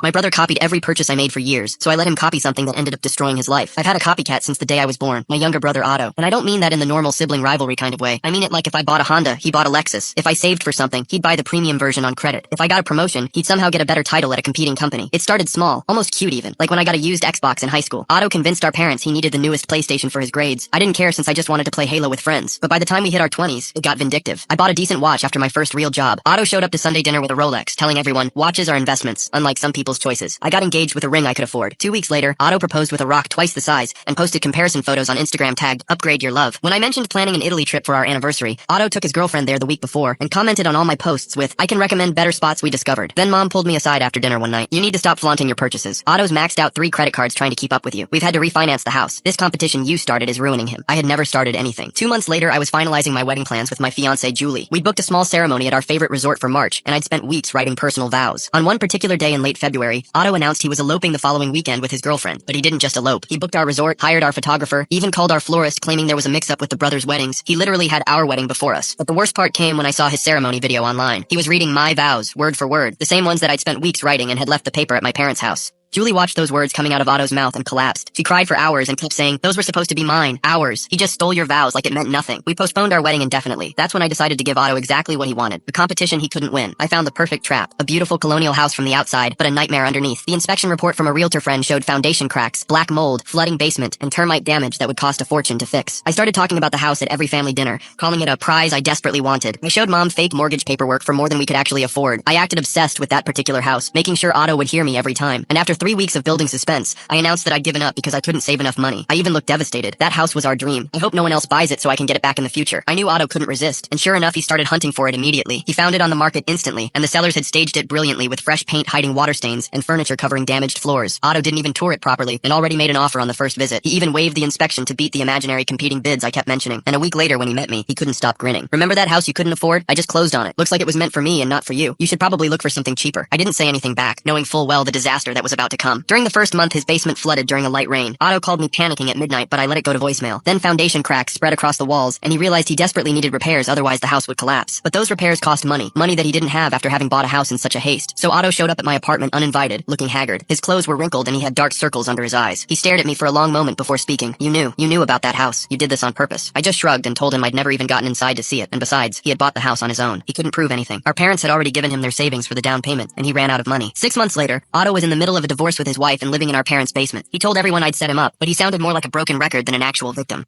My brother copied every purchase I made for years, so I let him copy something that ended up destroying his life. I've had a copycat since the day I was born, my younger brother Otto. And I don't mean that in the normal sibling rivalry kind of way. I mean it like if I bought a Honda, he bought a Lexus. If I saved for something, he'd buy the premium version on credit. If I got a promotion, he'd somehow get a better title at a competing company. It started small, almost cute even, like when I got a used Xbox in high school. Otto convinced our parents he needed the newest PlayStation for his grades. I didn't care since I just wanted to play Halo with friends. But by the time we hit our 20s, it got vindictive. I bought a decent watch after my first real job. Otto showed up to Sunday dinner with a Rolex, telling everyone, watches are investments, unlike some people's choices. I got engaged with a ring I could afford. 2 weeks later, Otto proposed with a rock twice the size, and posted comparison photos on Instagram tagged, upgrade your love. When I mentioned planning an Italy trip for our anniversary, Otto took his girlfriend there the week before, and commented on all my posts with, I can recommend better spots we discovered. Then mom pulled me aside after dinner one night. You need to stop flaunting your purchases. Otto's maxed out 3 credit cards trying to keep up with you. We've had to refinance the house. This competition you started is ruining him. I had never started anything. 2 months later, I was finalizing my wedding plans with my fiancée Julie. We'd booked a small ceremony at our favorite resort for March, and I'd spent weeks writing personal vows. On one particular day in late February, Otto announced he was eloping the following weekend with his girlfriend. But he didn't just elope. He booked our resort, hired our photographer, even called our florist claiming there was a mix-up with the brothers' weddings. He literally had our wedding before us. But the worst part came when I saw his ceremony video online. He was reading my vows, word for word, the same ones that I'd spent weeks writing and had left the paper at my parents' house. Julie watched those words coming out of Otto's mouth and collapsed. She cried for hours and kept saying, those were supposed to be mine. Ours. He just stole your vows like it meant nothing. We postponed our wedding indefinitely. That's when I decided to give Otto exactly what he wanted. The competition he couldn't win. I found the perfect trap. A beautiful colonial house from the outside, but a nightmare underneath. The inspection report from a realtor friend showed foundation cracks, black mold, flooding basement, and termite damage that would cost a fortune to fix. I started talking about the house at every family dinner, calling it a prize I desperately wanted. I showed mom fake mortgage paperwork for more than we could actually afford. I acted obsessed with that particular house, making sure Otto would hear me every time. And after 3 weeks of building suspense, I announced that I'd given up because I couldn't save enough money. I even looked devastated. That house was our dream. I hope no one else buys it so I can get it back in the future. I knew Otto couldn't resist, and sure enough, he started hunting for it immediately. He found it on the market instantly, and the sellers had staged it brilliantly with fresh paint hiding water stains and furniture covering damaged floors. Otto didn't even tour it properly, and already made an offer on the first visit. He even waived the inspection to beat the imaginary competing bids I kept mentioning. And a week later, when he met me, he couldn't stop grinning. Remember that house you couldn't afford? I just closed on it. Looks like it was meant for me and not for you. You should probably look for something cheaper. I didn't say anything back, knowing full well the disaster that was about to come. During the first month, his basement flooded during a light rain. Otto called me panicking at midnight, but I let it go to voicemail. Then foundation cracks spread across the walls, and he realized he desperately needed repairs, otherwise the house would collapse. But those repairs cost money that he didn't have after having bought a house in such a haste. So Otto showed up at my apartment uninvited, looking haggard. His clothes were wrinkled and he had dark circles under his eyes. He stared at me for a long moment before speaking. You knew about that house. You did this on purpose. I just shrugged and told him I'd never even gotten inside to see it, and besides, he had bought the house on his own. He couldn't prove anything. Our parents had already given him their savings for the down payment, and he ran out of money. 6 months later, Otto was in the middle of a divorce with his wife and living in our parents' basement. He told everyone I'd set him up, but he sounded more like a broken record than an actual victim.